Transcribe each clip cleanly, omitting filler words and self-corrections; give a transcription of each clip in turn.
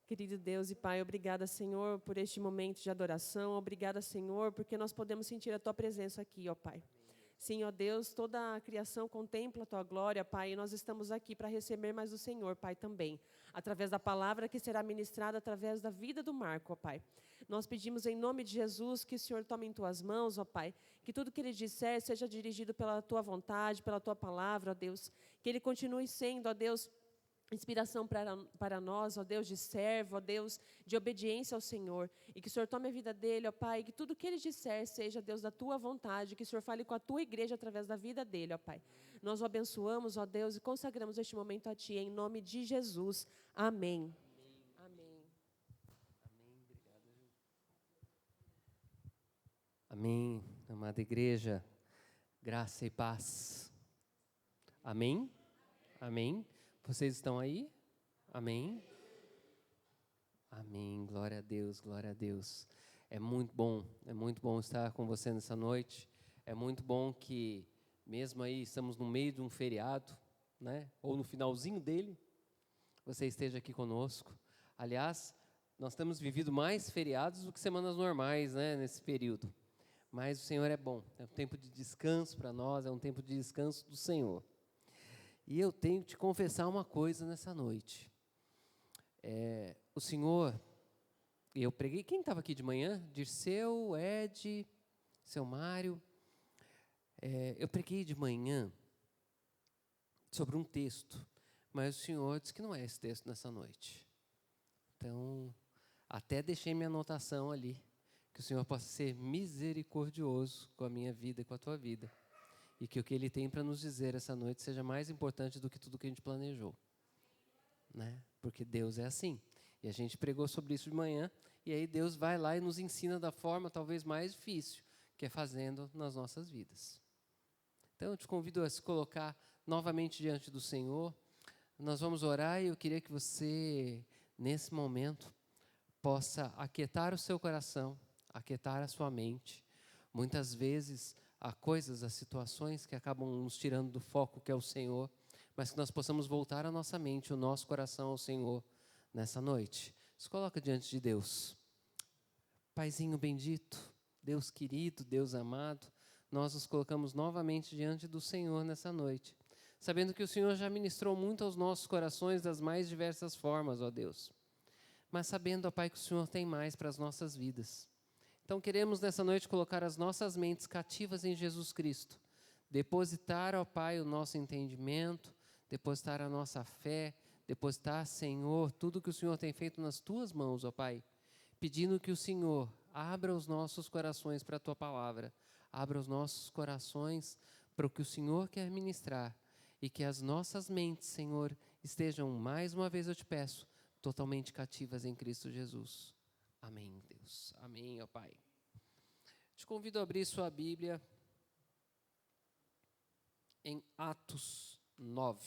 Querido Deus e Pai, obrigada, Senhor, por este momento de adoração. Obrigada, Senhor, porque nós podemos sentir a Tua presença aqui, ó Pai. Sim, ó Deus, toda a criação contempla a Tua glória, Pai, e nós estamos aqui para receber mais do Senhor, Pai, também, através da palavra que será ministrada através da vida do Marco, ó Pai. Nós pedimos em nome de Jesus que o Senhor tome em Tuas mãos, ó Pai, que tudo que Ele disser seja dirigido pela Tua vontade, pela Tua palavra, ó Deus, que Ele continue sendo, ó Deus, inspiração para nós, ó Deus, de servo, ó Deus, de obediência ao Senhor. E que o Senhor tome a vida dele, ó Pai, e que tudo que ele disser seja, Deus, da tua vontade, que o Senhor fale com a tua igreja através da vida dele, ó Pai. Nós o abençoamos, ó Deus, e consagramos este momento a ti, em nome de Jesus. Amém. Amém. Amém, amada igreja, graça e paz. Amém? Amém? Vocês estão aí? Amém? Amém, glória a Deus, glória a Deus. É muito bom estar com você nessa noite. É muito bom que, mesmo aí, estamos no meio de um feriado, né? Ou no finalzinho dele, você esteja aqui conosco. Aliás, nós temos vivido mais feriados do que semanas normais, né, nesse período. Mas o Senhor é bom, é um tempo de descanso para nós, é um tempo de descanso do Senhor. E eu tenho que te confessar uma coisa nessa noite. O Senhor, eu preguei, quem estava aqui de manhã? Dirceu, Ed, seu Mário. Eu preguei de manhã sobre um texto, mas o Senhor disse que não é esse texto nessa noite. Então, até deixei minha anotação ali, que o Senhor possa ser misericordioso com a minha vida e com a tua vida. E que o que Ele tem para nos dizer essa noite seja mais importante do que tudo que a gente planejou. Né? Porque Deus é assim. E a gente pregou sobre isso de manhã, e aí Deus vai lá e nos ensina da forma talvez mais difícil, que é fazendo nas nossas vidas. Então eu te convido a se colocar novamente diante do Senhor. Nós vamos orar e eu queria que você, nesse momento, possa aquietar o seu coração, aquietar a sua mente. Muitas vezes há coisas, há situações que acabam nos tirando do foco que é o Senhor, mas que nós possamos voltar a nossa mente, o nosso coração ao Senhor nessa noite. Se coloca diante de Deus. Paizinho bendito, Deus querido, Deus amado, nós nos colocamos novamente diante do Senhor nessa noite, sabendo que o Senhor já ministrou muito aos nossos corações das mais diversas formas, ó Deus. Mas sabendo, ó Pai, que o Senhor tem mais para as nossas vidas. Então queremos nessa noite colocar as nossas mentes cativas em Jesus Cristo. Depositar, ó Pai, o nosso entendimento, depositar a nossa fé, depositar, Senhor, tudo que o Senhor tem feito nas Tuas mãos, ó Pai. Pedindo que o Senhor abra os nossos corações para a Tua palavra. Abra os nossos corações para o que o Senhor quer ministrar. E que as nossas mentes, Senhor, estejam, mais uma vez eu te peço, totalmente cativas em Cristo Jesus. Amém, Deus. Amém, ó Pai. Te convido a abrir sua Bíblia em Atos 9.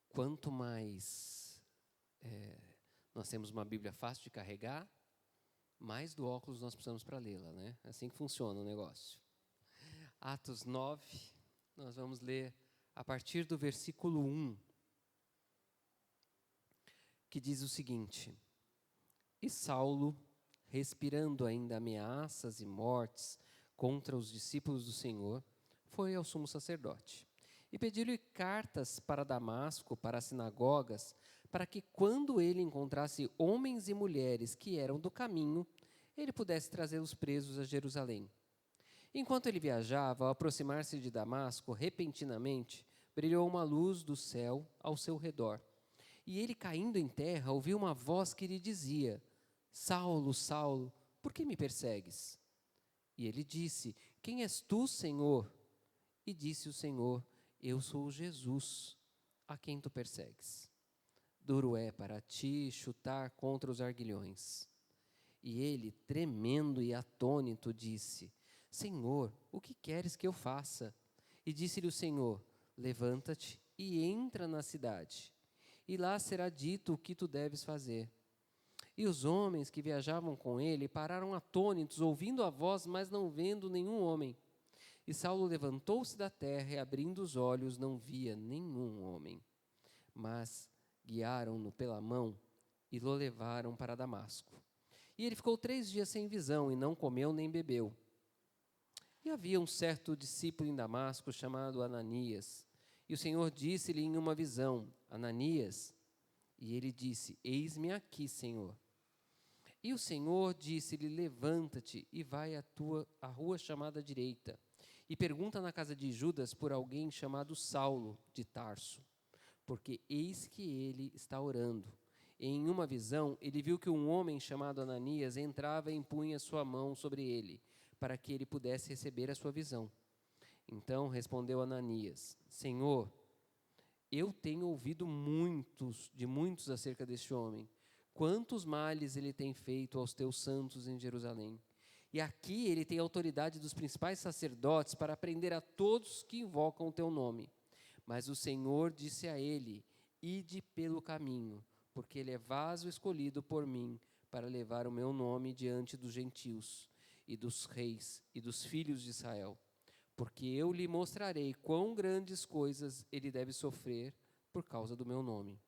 Quanto mais nós temos uma Bíblia fácil de carregar, mais do óculos nós precisamos para lê-la, né? É assim que funciona o negócio. Atos 9, nós vamos ler a partir do versículo 1, que diz o seguinte: E Saulo, respirando ainda ameaças e mortes contra os discípulos do Senhor, foi ao sumo sacerdote e pediu-lhe cartas para Damasco, para as sinagogas, para que quando ele encontrasse homens e mulheres que eram do caminho, ele pudesse trazê-los presos a Jerusalém. Enquanto ele viajava, ao aproximar-se de Damasco, repentinamente, brilhou uma luz do céu ao seu redor. E ele, caindo em terra, ouviu uma voz que lhe dizia: Saulo, Saulo, por que me persegues? E ele disse: Quem és tu, Senhor? E disse o Senhor: Eu sou Jesus, a quem tu persegues. Duro é para ti chutar contra os arguilhões. E ele, tremendo e atônito, disse: Senhor, o que queres que eu faça? E disse-lhe o Senhor: Levanta-te e entra na cidade, e lá será dito o que tu deves fazer. E os homens que viajavam com ele pararam atônitos, ouvindo a voz, mas não vendo nenhum homem. E Saulo levantou-se da terra e, abrindo os olhos, não via nenhum homem. Mas guiaram-no pela mão e o levaram para Damasco. E ele ficou 3 dias sem visão, e não comeu nem bebeu. E havia um certo discípulo em Damasco, chamado Ananias. E o Senhor disse-lhe em uma visão: Ananias. E ele disse: Eis-me aqui, Senhor. E o Senhor disse-lhe: Levanta-te e vai à rua chamada direita, e pergunta na casa de Judas por alguém chamado Saulo de Tarso, porque eis que ele está orando. E em uma visão, ele viu que um homem chamado Ananias entrava e impunha sua mão sobre ele, para que ele pudesse receber a sua visão. Então respondeu Ananias: Senhor, eu tenho ouvido de muitos acerca deste homem, quantos males ele tem feito aos teus santos em Jerusalém. E aqui ele tem autoridade dos principais sacerdotes para prender a todos que invocam o teu nome. Mas o Senhor disse a ele: Ide pelo caminho, porque ele é vaso escolhido por mim para levar o meu nome diante dos gentios e dos reis e dos filhos de Israel. Porque eu lhe mostrarei quão grandes coisas ele deve sofrer por causa do meu nome.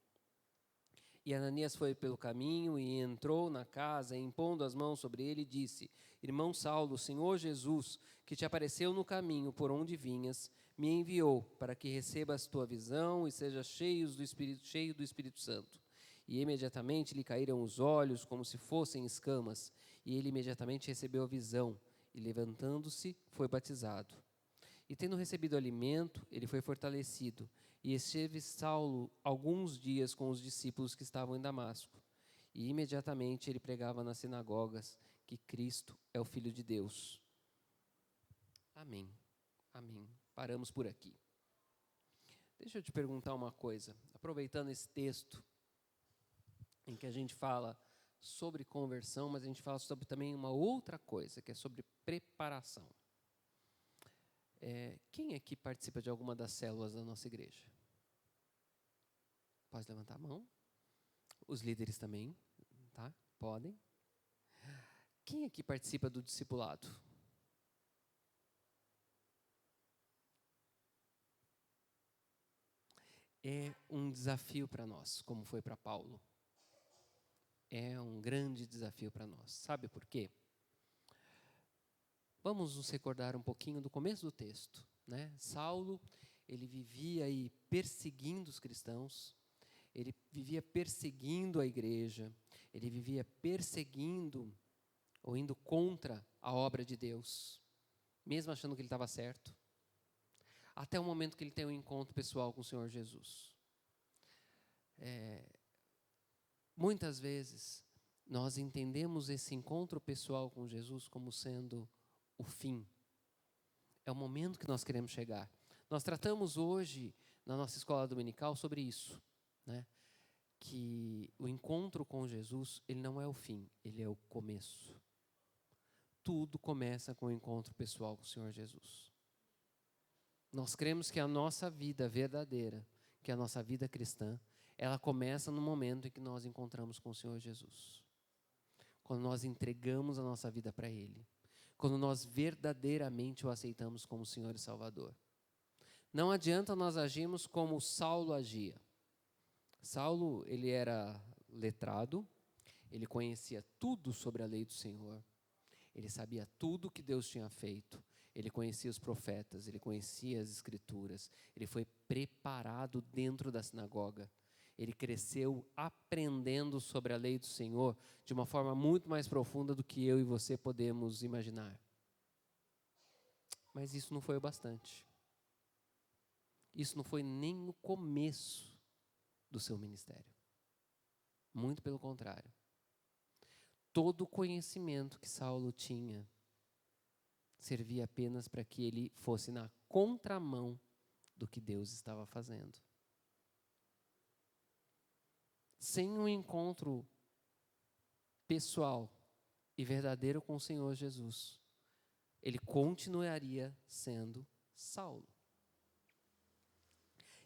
E Ananias foi pelo caminho e entrou na casa, e impondo as mãos sobre ele, disse: Irmão Saulo, o Senhor Jesus, que te apareceu no caminho por onde vinhas, me enviou para que recebas tua visão e sejas cheio do Espírito Santo. E imediatamente lhe caíram os olhos como se fossem escamas, e ele imediatamente recebeu a visão, e levantando-se, foi batizado. E tendo recebido alimento, ele foi fortalecido, e esteve Saulo alguns dias com os discípulos que estavam em Damasco. E imediatamente ele pregava nas sinagogas que Cristo é o Filho de Deus. Amém. Amém. Paramos por aqui. Deixa eu te perguntar uma coisa, aproveitando esse texto, em que a gente fala sobre conversão, mas a gente fala sobre também uma outra coisa, que é sobre preparação. Quem aqui participa de alguma das células da nossa igreja? Pode levantar a mão. Os líderes também, tá? Podem. Quem aqui participa do discipulado? É um desafio para nós, como foi para Paulo. É um grande desafio para nós. Sabe por quê? Vamos nos recordar um pouquinho do começo do texto, né? Saulo, ele vivia aí perseguindo os cristãos, ele vivia perseguindo a igreja, ele vivia perseguindo ou indo contra a obra de Deus, mesmo achando que ele estava certo, até o momento que ele tem um encontro pessoal com o Senhor Jesus. Muitas vezes, nós entendemos esse encontro pessoal com Jesus como sendo o fim. É o momento que nós queremos chegar. Nós tratamos hoje, na nossa escola dominical, sobre isso, né? Que o encontro com Jesus, ele não é o fim, ele é o começo. Tudo começa com o encontro pessoal com o Senhor Jesus. Nós cremos que a nossa vida verdadeira, que a nossa vida cristã, ela começa no momento em que nós encontramos com o Senhor Jesus. Quando nós entregamos a nossa vida para Ele. Quando nós verdadeiramente o aceitamos como Senhor e Salvador. Não adianta nós agirmos como Saulo agia. Saulo, ele era letrado, ele conhecia tudo sobre a lei do Senhor, ele sabia tudo que Deus tinha feito, ele conhecia os profetas, ele conhecia as escrituras, ele foi preparado dentro da sinagoga, ele cresceu aprendendo sobre a lei do Senhor de uma forma muito mais profunda do que eu e você podemos imaginar. Mas isso não foi o bastante. Isso não foi nem o começo do seu ministério. Muito pelo contrário. Todo o conhecimento que Saulo tinha servia apenas para que ele fosse na contramão do que Deus estava fazendo. Sem um encontro pessoal e verdadeiro com o Senhor Jesus, ele continuaria sendo Saulo.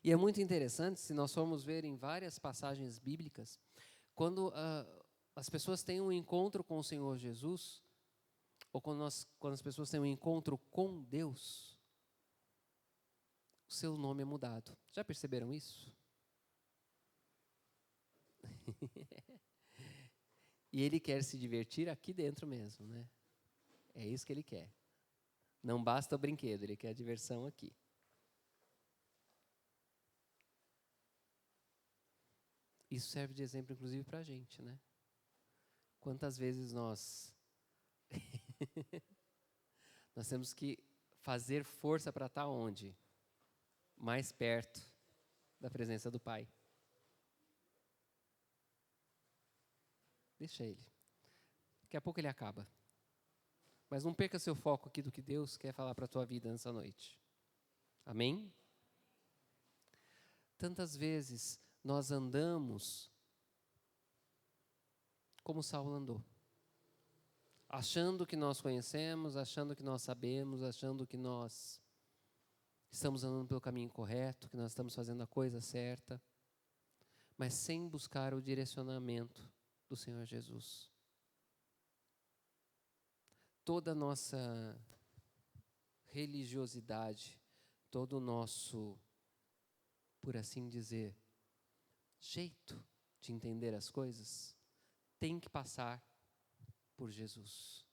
E é muito interessante, se nós formos ver em várias passagens bíblicas, quando as pessoas têm um encontro com o Senhor Jesus, ou quando as pessoas têm um encontro com Deus, o seu nome é mudado. Já perceberam isso? E Ele quer se divertir aqui dentro mesmo, né? É isso que Ele quer. Não basta o brinquedo, Ele quer a diversão aqui. Isso serve de exemplo, inclusive, para a gente, né? Quantas vezes nós temos que fazer força para estar onde? Mais perto da presença do Pai. Deixa Ele. Daqui a pouco Ele acaba. Mas não perca seu foco aqui do que Deus quer falar para a tua vida nessa noite. Amém? Tantas vezes nós andamos como Saulo andou. Achando que nós conhecemos, achando que nós sabemos, achando que nós estamos andando pelo caminho correto, que nós estamos fazendo a coisa certa, mas sem buscar o direcionamento do Senhor Jesus. Toda a nossa religiosidade, todo o nosso, por assim dizer, jeito de entender as coisas, tem que passar por Jesus.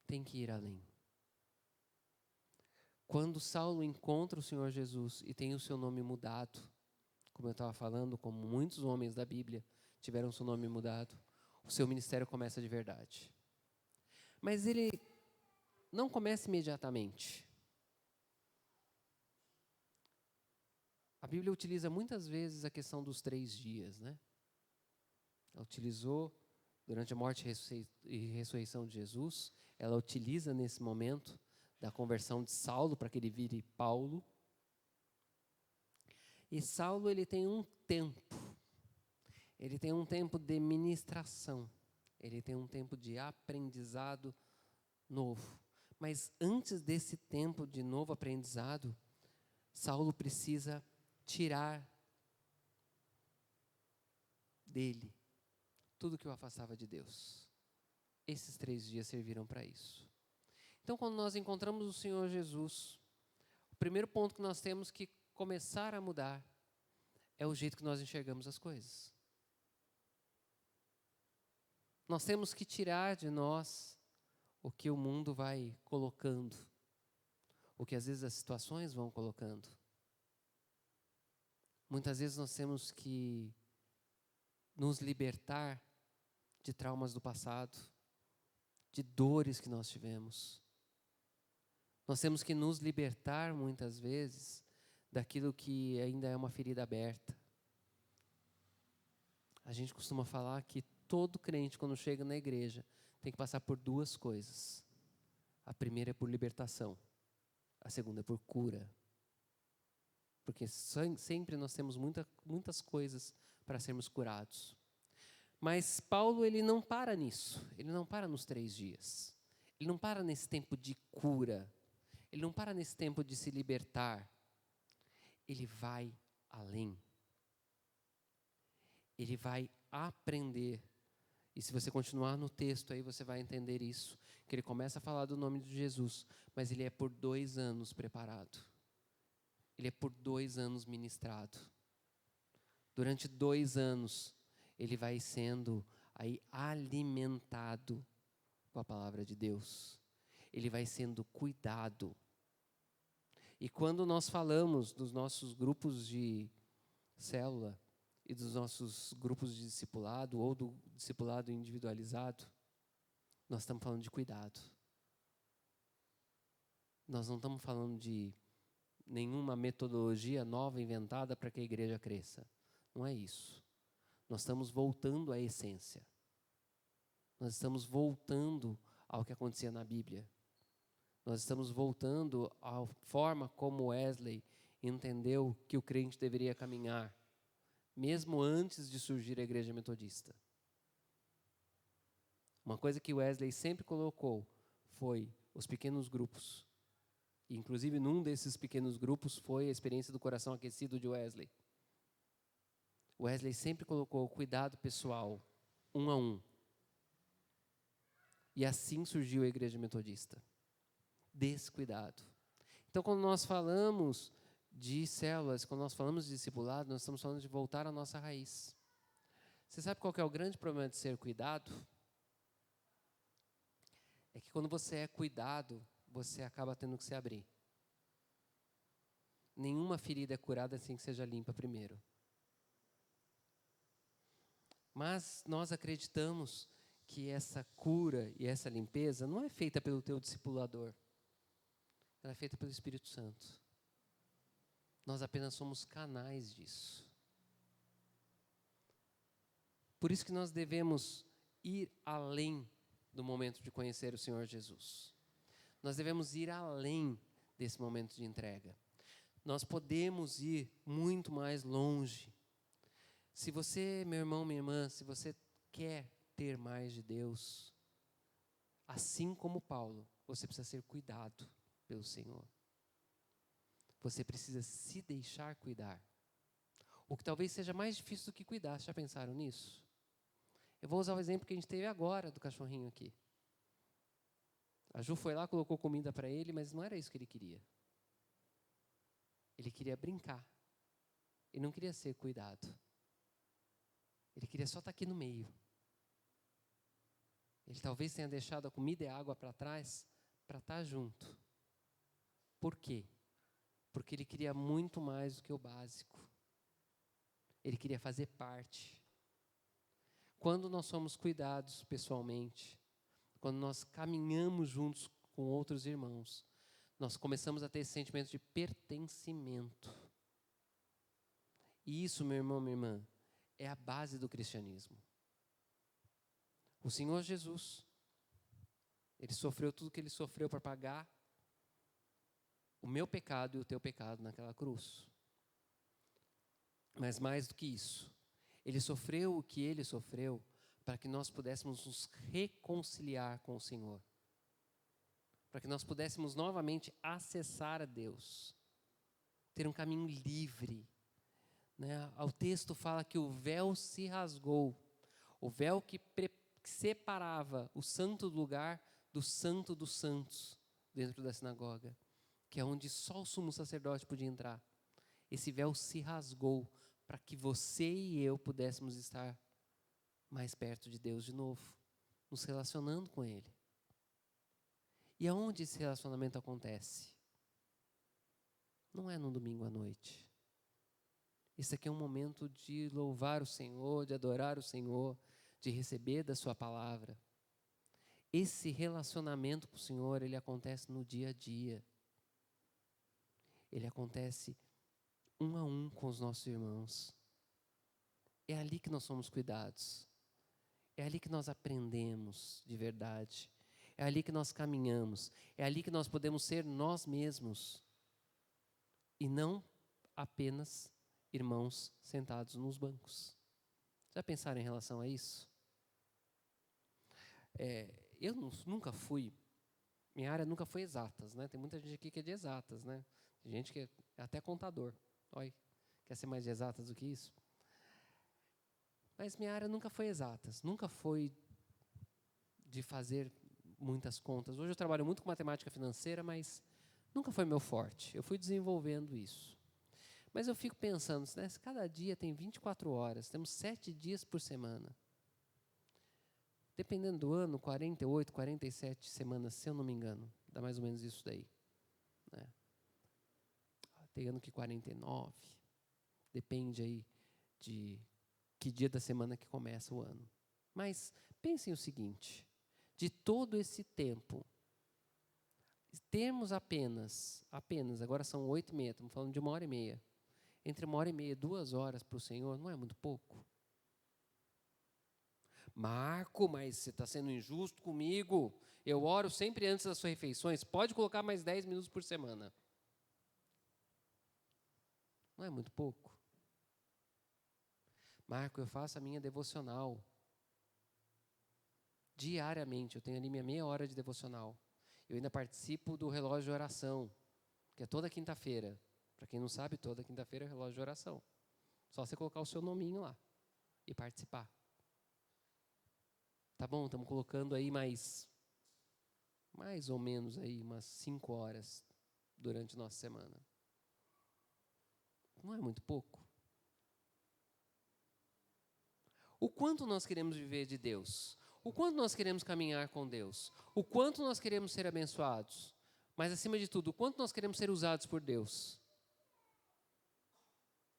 Tem que ir além. Quando Saulo encontra o Senhor Jesus e tem o seu nome mudado, como eu estava falando, como muitos homens da Bíblia tiveram seu nome mudado, o seu ministério começa de verdade. Mas ele não começa imediatamente. A Bíblia utiliza muitas vezes a questão dos 3 dias, né? Ela utilizou durante a morte e ressurreição de Jesus, ela utiliza nesse momento da conversão de Saulo para que ele vire Paulo. E Saulo, ele tem um tempo de ministração, ele tem um tempo de aprendizado novo. Mas antes desse tempo de novo aprendizado, Saulo precisa tirar dele tudo que o afastava de Deus. Esses 3 dias serviram para isso. Então, quando nós encontramos o Senhor Jesus, o primeiro ponto que nós temos que começar a mudar é o jeito que nós enxergamos as coisas. Nós temos que tirar de nós o que o mundo vai colocando, o que às vezes as situações vão colocando. Muitas vezes nós temos que nos libertar de traumas do passado, de dores que nós tivemos. Nós temos que nos libertar, muitas vezes, daquilo que ainda é uma ferida aberta. A gente costuma falar que todo crente, quando chega na igreja, tem que passar por 2 coisas. A primeira é por libertação, a segunda é por cura. Porque sempre nós temos muitas coisas para sermos curados. Mas Paulo, ele não para nisso. Ele não para nos 3 dias. Ele não para nesse tempo de cura. Ele não para nesse tempo de se libertar. Ele vai além. Ele vai aprender. E se você continuar no texto aí, você vai entender isso. Que ele começa a falar do nome de Jesus, mas ele é por 2 anos preparado. Ele é por 2 anos ministrado. Durante 2 anos, ele vai sendo aí alimentado com a palavra de Deus. Ele vai sendo cuidado. E quando nós falamos dos nossos grupos de célula e dos nossos grupos de discipulado ou do discipulado individualizado, nós estamos falando de cuidado. Nós não estamos falando de nenhuma metodologia nova inventada para que a igreja cresça. Não é isso. Nós estamos voltando à essência. Nós estamos voltando ao que acontecia na Bíblia. Nós estamos voltando à forma como Wesley entendeu que o crente deveria caminhar, mesmo antes de surgir a igreja metodista. Uma coisa que Wesley sempre colocou foi os pequenos grupos. E, inclusive, num desses pequenos grupos foi a experiência do coração aquecido de Wesley. Wesley sempre colocou o cuidado pessoal, 1 a 1. E assim surgiu a igreja metodista. Descuidado. Então, quando nós falamos de células, quando nós falamos de discipulado, nós estamos falando de voltar à nossa raiz. Você sabe qual que é o grande problema de ser cuidado? É que quando você é cuidado, você acaba tendo que se abrir. Nenhuma ferida é curada sem que seja limpa primeiro. Mas nós acreditamos que essa cura e essa limpeza não é feita pelo teu discipulador. Ela é feita pelo Espírito Santo. Nós apenas somos canais disso. Por isso que nós devemos ir além do momento de conhecer o Senhor Jesus. Nós devemos ir além desse momento de entrega. Nós podemos ir muito mais longe. Se você, meu irmão, minha irmã, se você quer ter mais de Deus, assim como Paulo, você precisa ser cuidado pelo Senhor. Você precisa se deixar cuidar. O que talvez seja mais difícil do que cuidar. Já pensaram nisso? Eu vou usar o exemplo que a gente teve agora do cachorrinho aqui. A Ju foi lá, colocou comida para ele, mas não era isso que ele queria. Ele queria brincar. Ele não queria ser cuidado. Ele queria só estar aqui no meio. Ele talvez tenha deixado a comida e a água para trás para estar junto. Por quê? Porque ele queria muito mais do que o básico. Ele queria fazer parte. Quando nós somos cuidados pessoalmente, quando nós caminhamos juntos com outros irmãos, nós começamos a ter esse sentimento de pertencimento. E isso, meu irmão, minha irmã, é a base do cristianismo. O Senhor Jesus, Ele sofreu tudo que Ele sofreu para pagar o meu pecado e o teu pecado naquela cruz. Mas mais do que isso, Ele sofreu o que Ele sofreu para que nós pudéssemos nos reconciliar com o Senhor. Para que nós pudéssemos novamente acessar a Deus. Ter um caminho livre. Né? O texto fala que o véu se rasgou. O véu que separava o santo lugar do santo dos santos dentro da sinagoga. Que é onde só o sumo sacerdote podia entrar. Esse véu se rasgou para que você e eu pudéssemos estar mais perto de Deus de novo, nos relacionando com Ele. E aonde esse relacionamento acontece? Não é no domingo à noite. Esse aqui é um momento de louvar o Senhor, de adorar o Senhor, de receber da sua palavra. Esse relacionamento com o Senhor, ele acontece no dia a dia. Ele acontece um a um com os nossos irmãos. É ali que nós somos cuidados. É ali que nós aprendemos de verdade. É ali que nós caminhamos. É ali que nós podemos ser nós mesmos. E não apenas irmãos sentados nos bancos. Já pensaram em relação a isso? Eu nunca fui, minha área nunca foi exatas, né? Tem muita gente aqui que é de exatas, né? Tem gente que é até contador. Olha, quer ser mais de exatas do que isso? Mas minha área nunca foi exatas, nunca foi de fazer muitas contas. Hoje eu trabalho muito com matemática financeira, mas nunca foi meu forte. Eu fui desenvolvendo isso. Mas eu fico pensando, né, se cada dia tem 24 horas, temos 7 dias por semana. Dependendo do ano, 48, 47 semanas, se eu não me engano. Dá mais ou menos isso daí. Né? Tem ano que 49. Depende aí de que dia da semana que começa o ano. Mas pensem o seguinte, de todo esse tempo, temos apenas, agora são 8h30, estamos falando de 1h30. Entre 1h30 e 2 horas para o Senhor, não é muito pouco? Marco, mas você está sendo injusto comigo. Eu oro sempre antes das suas refeições. Pode colocar mais 10 minutos por semana. Não é muito pouco? Marco, eu faço a minha devocional. Diariamente, eu tenho ali minha meia hora de devocional. Eu ainda participo do relógio de oração, que é toda quinta-feira. Para quem não sabe, toda quinta-feira é relógio de oração. Só você colocar o seu nominho lá e participar. Tá bom, estamos colocando aí mais ou menos aí umas 5 horas durante a nossa semana. Não é muito pouco? O quanto nós queremos viver de Deus? O quanto nós queremos caminhar com Deus? O quanto nós queremos ser abençoados? Mas, acima de tudo, o quanto nós queremos ser usados por Deus?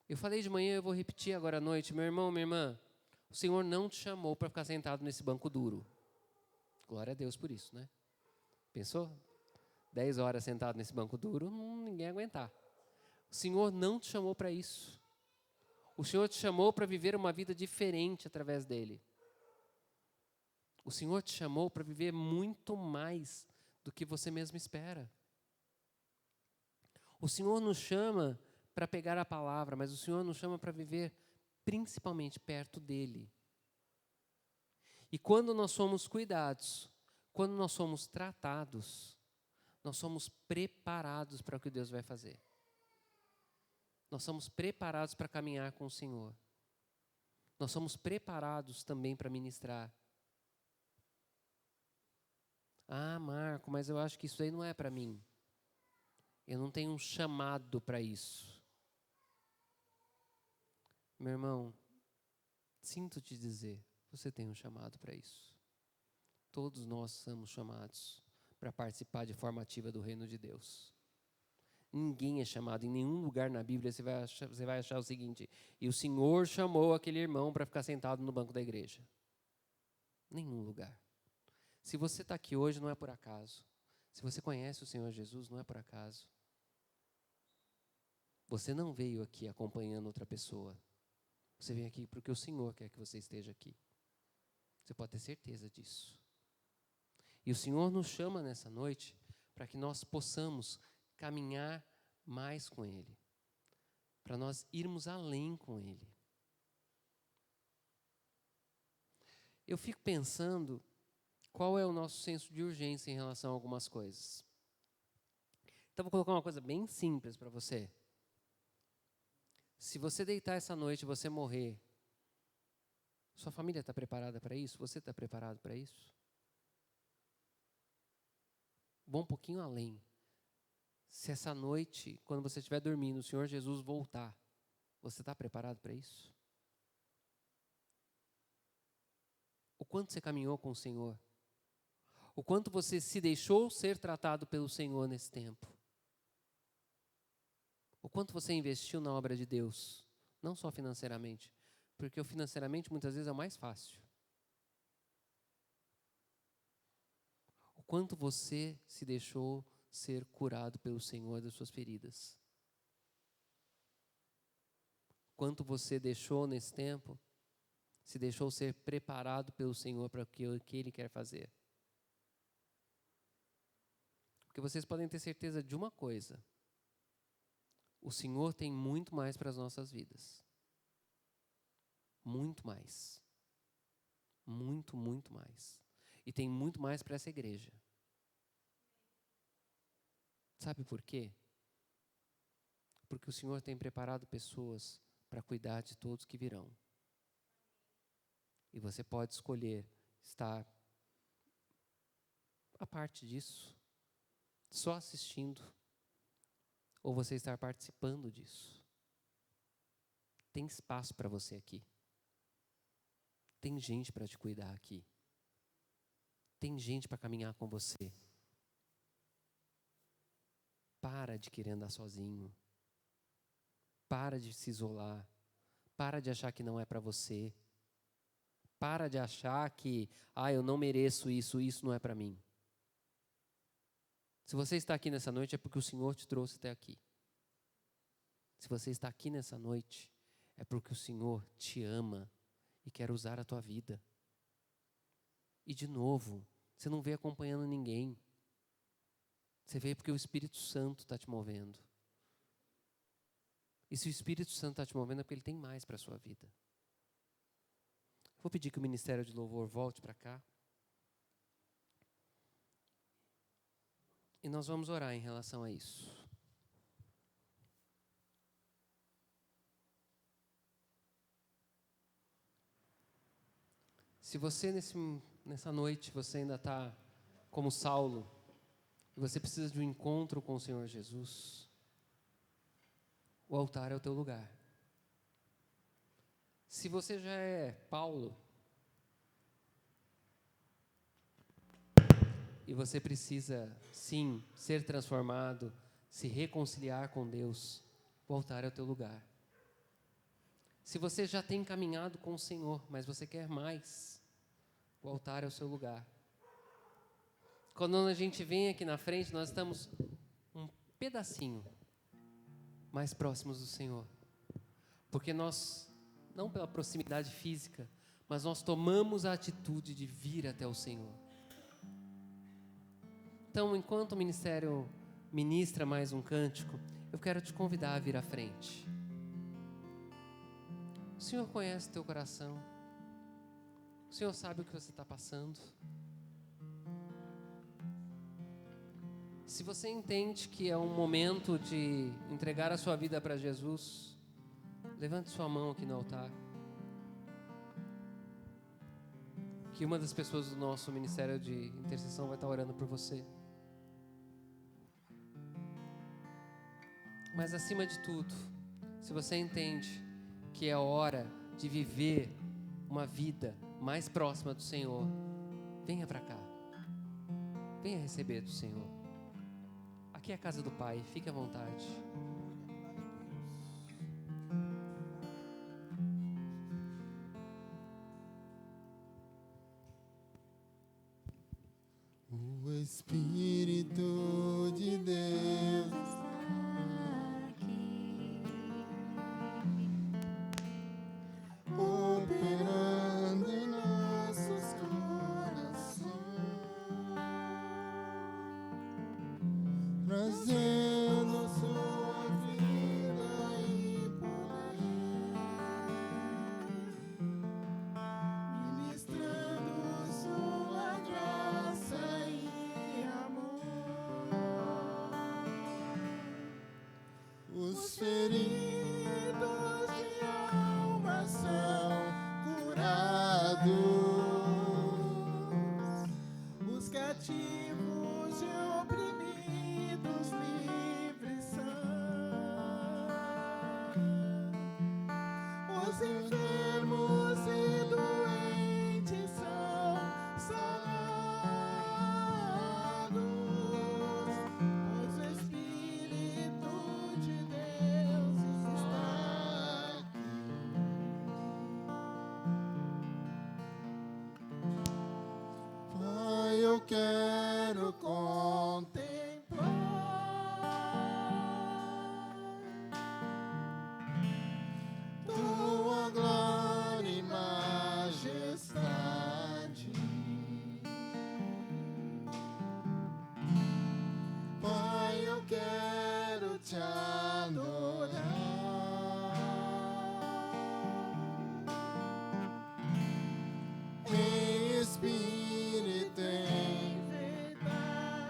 Eu falei de manhã, eu vou repetir agora à noite. Meu irmão, minha irmã, o Senhor não te chamou para ficar sentado nesse banco duro. Glória a Deus por isso, né? Pensou? 10 horas sentado nesse banco duro, ninguém ia aguentar. O Senhor não te chamou para isso. O Senhor te chamou para viver uma vida diferente através dele. O Senhor te chamou para viver muito mais do que você mesmo espera. O Senhor nos chama para pegar a palavra, mas o Senhor nos chama para viver principalmente perto dele. E quando nós somos cuidados, quando nós somos tratados, nós somos preparados para o que Deus vai fazer. Nós somos preparados para caminhar com o Senhor. Nós somos preparados também para ministrar. Ah, Marco, mas eu acho que isso aí não é para mim. Eu não tenho um chamado para isso. Meu irmão, sinto te dizer, você tem um chamado para isso. Todos nós somos chamados para participar de forma ativa do reino de Deus. Ninguém é chamado, em nenhum lugar na Bíblia você vai achar o seguinte: e o Senhor chamou aquele irmão para ficar sentado no banco da igreja. Nenhum lugar. Se você está aqui hoje, não é por acaso. Se você conhece o Senhor Jesus, não é por acaso. Você não veio aqui acompanhando outra pessoa. Você vem aqui porque o Senhor quer que você esteja aqui. Você pode ter certeza disso. E o Senhor nos chama nessa noite para que nós possamos caminhar mais com Ele, para nós irmos além com Ele. Eu fico pensando qual é o nosso senso de urgência em relação a algumas coisas. Então, vou colocar uma coisa bem simples para você. Se você deitar essa noite e você morrer, sua família está preparada para isso? Você está preparado para isso? Vou um pouquinho além. Se essa noite, quando você estiver dormindo, o Senhor Jesus voltar, você está preparado para isso? O quanto você caminhou com o Senhor? O quanto você se deixou ser tratado pelo Senhor nesse tempo? O quanto você investiu na obra de Deus? Não só financeiramente, porque o financeiramente muitas vezes é o mais fácil. O quanto você se deixou ser curado pelo Senhor das suas feridas? Quanto você deixou nesse tempo, se deixou ser preparado pelo Senhor para o que Ele quer fazer? Porque vocês podem ter certeza de uma coisa: o Senhor tem muito mais para as nossas vidas. Muito mais. Muito, muito mais. E tem muito mais para essa igreja. Sabe por quê? Porque o Senhor tem preparado pessoas para cuidar de todos que virão. E você pode escolher estar a parte disso, só assistindo, ou você estar participando disso. Tem espaço para você aqui. Tem gente para te cuidar aqui. Tem gente para caminhar com você. Para de querer andar sozinho. Para de se isolar. Para de achar que não é para você. Para de achar que, eu não mereço isso, isso não é para mim. Se você está aqui nessa noite é porque o Senhor te trouxe até aqui. Se você está aqui nessa noite é porque o Senhor te ama e quer usar a tua vida. E de novo, você não veio acompanhando ninguém. Você veio porque o Espírito Santo está te movendo. E se o Espírito Santo está te movendo é porque Ele tem mais para a sua vida. Vou pedir que o Ministério de Louvor volte para cá. E nós vamos orar em relação a isso. Se você nessa noite, você ainda está como Saulo, e você precisa de um encontro com o Senhor Jesus, o altar é o teu lugar. Se você já é Paulo, e você precisa, sim, ser transformado, se reconciliar com Deus, o altar é o teu lugar. Se você já tem caminhado com o Senhor, mas você quer mais, o altar é o seu lugar. Quando a gente vem aqui na frente, nós estamos um pedacinho mais próximos do Senhor. Porque nós, não pela proximidade física, mas nós tomamos a atitude de vir até o Senhor. Então, enquanto o ministério ministra mais um cântico, eu quero te convidar a vir à frente. O Senhor conhece o teu coração. O Senhor sabe o que você está passando. Se você entende que é um momento de entregar a sua vida para Jesus, levante sua mão aqui no altar. Que uma das pessoas do nosso ministério de intercessão vai estar orando por você. Mas acima de tudo, se você entende que é hora de viver uma vida mais próxima do Senhor, venha para cá. Venha receber do Senhor. Aqui é a casa do Pai, fique à vontade. O Espírito de Deus está aqui, operando em nossos corações, trazendo sua vida e poder, ministrando sua graça e amor. Os feridos de alma são curados, os cativos e oprimidos livres são, os enfermos e doentes são sanados, pois o Espírito de Deus está aqui. Pai, eu quero contemplar tua glória e majestade. Pai, eu quero te adorar em espírito e em verdade.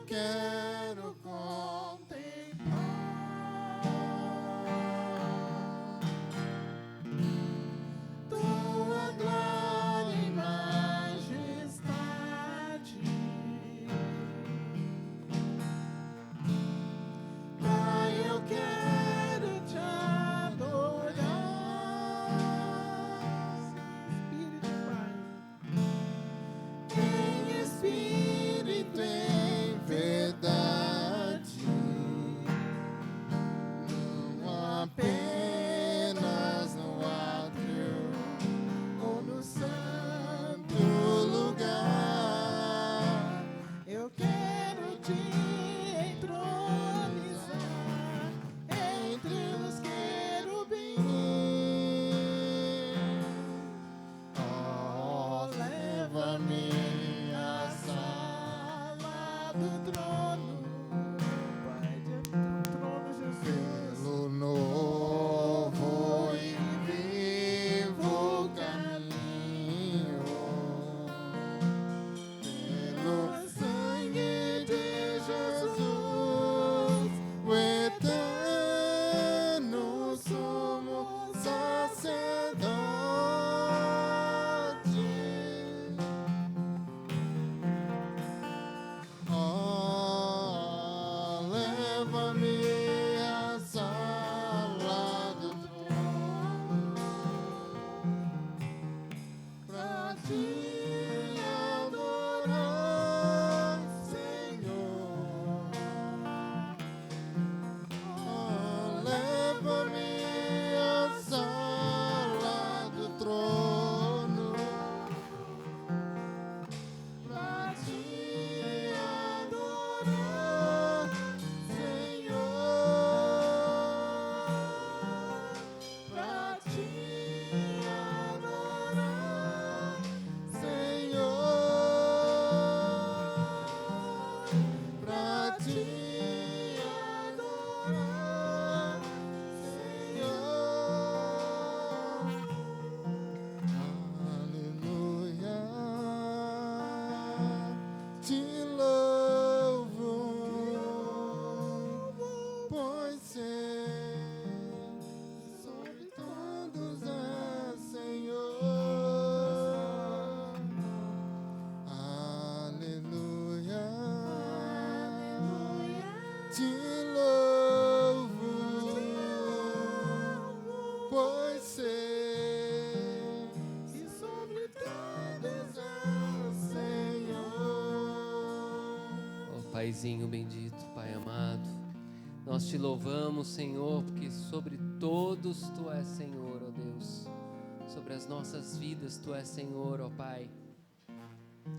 quero contemplar tua glória e majestade. Pai, eu quero te adorar. Espírito, em verdade, não apenas no átrio ou no santo lugar. Eu quero te entronizar entre os querubins. Oh, leva-me à sala do trono, Pai, diante do trono, Jesus, pelo novo e vivo caminho, pelo sangue de Jesus, o eterno sumo sacerdote. Oh, leva-me à sala do trono pra te adorar, Senhor. Oh, leva-me à sala do trono pra te adorar, Senhor. Pra te adorar, Senhor. Pra te adorar, Senhor. Aleluia. Te louvo, pois sei sobre todos é Senhor. Aleluia. Te louvo, pois sei que sobre todos é Senhor. Ó Paizinho bendito, Pai amado, nós te louvamos, Senhor, porque sobre todos Tu és Senhor, ó Deus. Sobre as nossas vidas Tu és Senhor, ó Pai.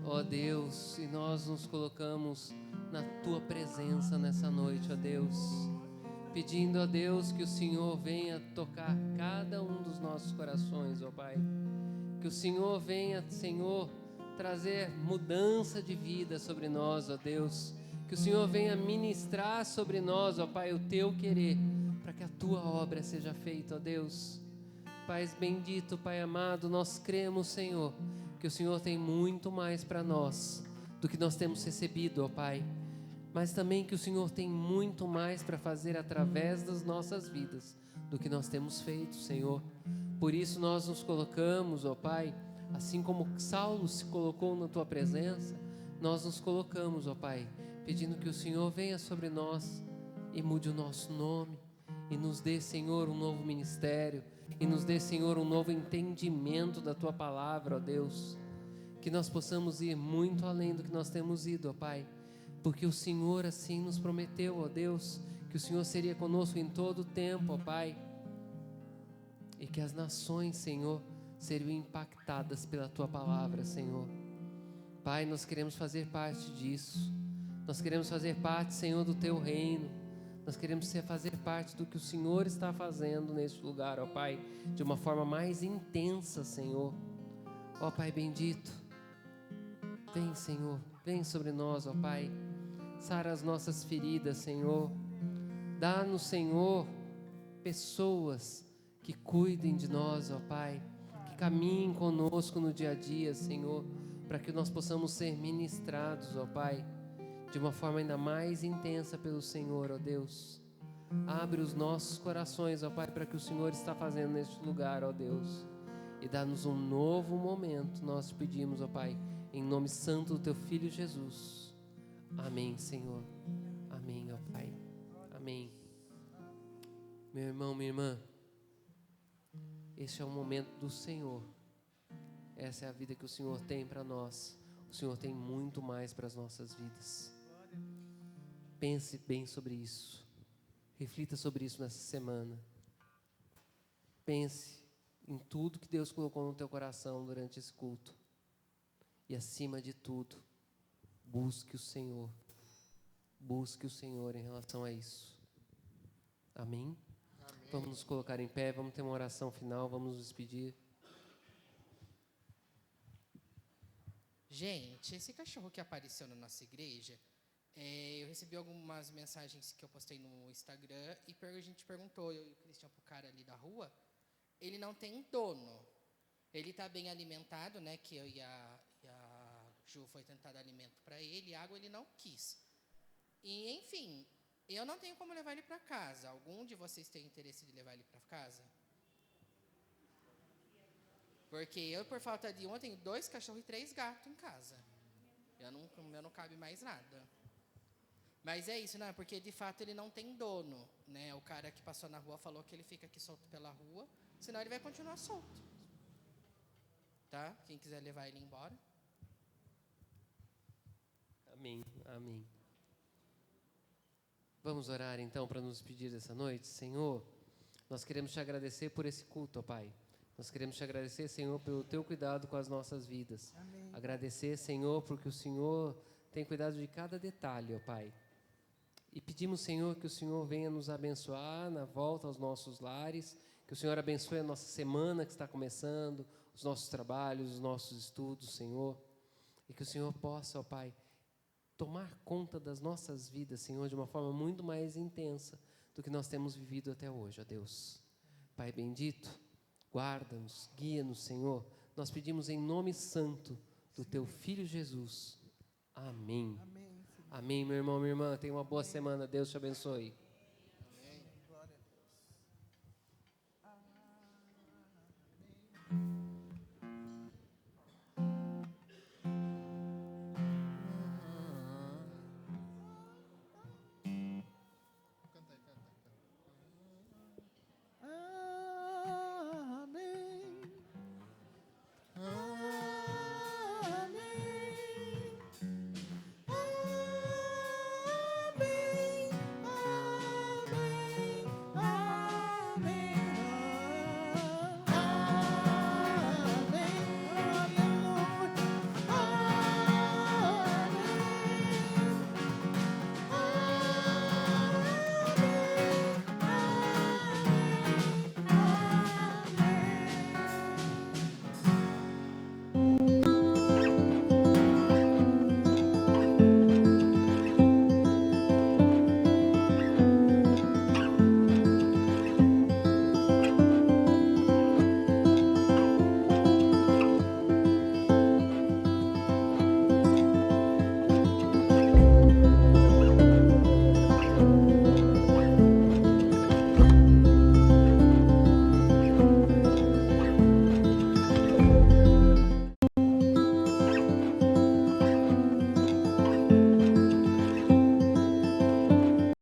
Ó Deus, e nós nos colocamos na Tua presença nessa noite, ó Deus, pedindo a Deus que o Senhor venha tocar cada um dos nossos corações, ó Pai. Que o Senhor venha, Senhor, trazer mudança de vida sobre nós, ó Deus. Que o Senhor venha ministrar sobre nós, ó Pai, o Teu querer, para que a Tua obra seja feita, ó Deus. Pai bendito, Pai amado, nós cremos, Senhor, que o Senhor tem muito mais para nós do que nós temos recebido, ó Pai. Mas também que o Senhor tem muito mais para fazer através das nossas vidas do que nós temos feito, Senhor. Por isso nós nos colocamos, ó Pai, assim como Saulo se colocou na Tua presença, nós nos colocamos, ó Pai, pedindo que o Senhor venha sobre nós e mude o nosso nome, e nos dê, Senhor, um novo ministério, e nos dê, Senhor, um novo entendimento da Tua palavra, ó Deus. Que nós possamos ir muito além do que nós temos ido, ó Pai, porque o Senhor assim nos prometeu, ó Deus, que o Senhor seria conosco em todo o tempo, ó Pai, e que as nações, Senhor, seriam impactadas pela Tua palavra, Senhor. Pai, nós queremos fazer parte disso. Nós queremos fazer parte, Senhor, do Teu reino. Nós queremos fazer parte do que o Senhor está fazendo neste lugar, ó Pai, de uma forma mais intensa, Senhor. Ó Pai bendito, vem, Senhor, vem sobre nós, ó Pai. Sara as nossas feridas, Senhor. Dá-nos, Senhor, pessoas que cuidem de nós, ó Pai, que caminhem conosco no dia a dia, Senhor, para que nós possamos ser ministrados, ó Pai, de uma forma ainda mais intensa pelo Senhor, ó Deus. Abre os nossos corações, ó Pai, para que o Senhor está fazendo neste lugar, ó Deus. E dá-nos um novo momento, nós te pedimos, ó Pai, em nome santo do Teu Filho Jesus. Amém, Senhor. Amém, ó Pai. Amém. Meu irmão, minha irmã, este é o momento do Senhor. Essa é a vida que o Senhor tem para nós. O Senhor tem muito mais para as nossas vidas. Pense bem sobre isso. Reflita sobre isso nessa semana. Pense em tudo que Deus colocou no teu coração durante esse culto. E acima de tudo, busque o Senhor. Busque o Senhor em relação a isso. Amém? Amém. Vamos nos colocar em pé, vamos ter uma oração final, vamos nos despedir. Gente, esse cachorro que apareceu na nossa igreja, eu recebi algumas mensagens que eu postei no Instagram e a gente perguntou, eu e o Cristian, pro cara ali da rua, ele não tem dono. Ele está bem alimentado, né? Que eu e a Ju foi tentar dar alimento para ele, água ele não quis. E, enfim, eu não tenho como levar ele para casa. Algum de vocês tem interesse de levar ele para casa? Porque eu, por falta de um, tenho 2 cachorros e 3 gatos em casa. Eu não cabe mais nada. Mas é isso, né? Porque de fato ele não tem dono, né? O cara que passou na rua falou que ele fica aqui solto pela rua, senão ele vai continuar solto. Tá? Quem quiser levar ele embora. Amém, amém. Vamos orar então para nos despedir dessa noite. Senhor, nós queremos te agradecer por esse culto, ó Pai. Nós queremos te agradecer, Senhor, pelo teu cuidado com as nossas vidas. Amém. Agradecer, Senhor, porque o Senhor tem cuidado de cada detalhe, ó Pai. E pedimos, Senhor, que o Senhor venha nos abençoar na volta aos nossos lares, que o Senhor abençoe a nossa semana que está começando, os nossos trabalhos, os nossos estudos, Senhor. E que o Senhor possa, ó Pai, tomar conta das nossas vidas, Senhor, de uma forma muito mais intensa do que nós temos vivido até hoje, ó Deus. Pai bendito, guarda-nos, guia-nos, Senhor. Nós pedimos em nome santo do Teu Filho Jesus. Amém. Amém, Senhor. Amém, meu irmão, minha irmã. Tenha uma boa semana. Deus te abençoe.